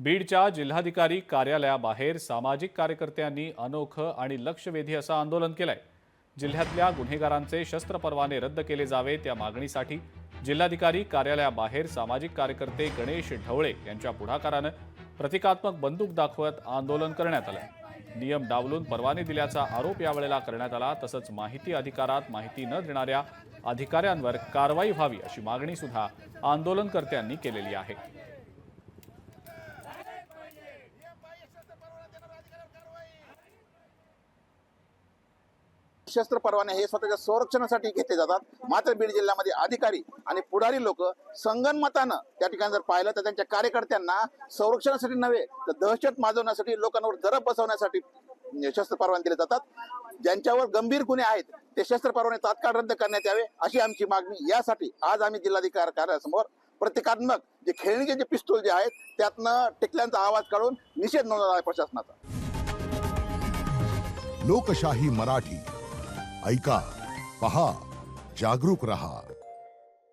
बीडच्या जिल्हाधिकारी कार्यालयाबाहेर सामाजिक कार्यकर्त्यांनी अनोखं आणि लक्षवेधी असं आंदोलन केलंय। जिल्ह्यातल्या गुन्हेगारांचे शस्त्र परवाने रद्द केले जावेत या मागणीसाठी जिल्हाधिकारी कार्यालयाबाहेर सामाजिक कार्यकर्ते गणेश ढवळे यांच्या पुढाकारानं प्रतिकात्मक बंदूक दाखवत आंदोलन करण्यात आलं। नियम डावलून परवाने दिल्याचा आरोप यावेळेला करण्यात आला। तसंच माहिती अधिकारात माहिती न देणाऱ्या अधिकाऱ्यांवर कारवाई व्हावी अशी मागणी सुद्धा आंदोलनकर्त्यांनी केलेली आहे। शस्त्र परवाने हे स्वतःच्या संरक्षणासाठी घेतले जातात। मात्र बीड जिल्ह्यामध्ये अधिकारी आणि पुढारी लोक संगनमतानं त्या ठिकाणी जर पाहिलं तर त्यांच्या कार्यकर्त्यांना संरक्षणासाठी नव्हे तर दहशत माजवण्यासाठी, लोकांवर दरब बसवण्यासाठी शस्त्र परवाने दिले जातात। ज्यांच्यावर गंभीर गुन्हे आहेत ते शस्त्र परवाने तात्काळ रद्द करण्यात यावे अशी आमची मागणी। यासाठी आज आम्ही जिल्हाधिकारी कार्यालयासमोर प्रतिकात्मक जे खेळणीचे जे पिस्तूल जे आहेत त्यातनं टिकल्यांचा आवाज काढून निषेध नोंदवला आहे प्रशासनाचा। लोकशाही मराठी ऐका, पहा, जागरूक रहा।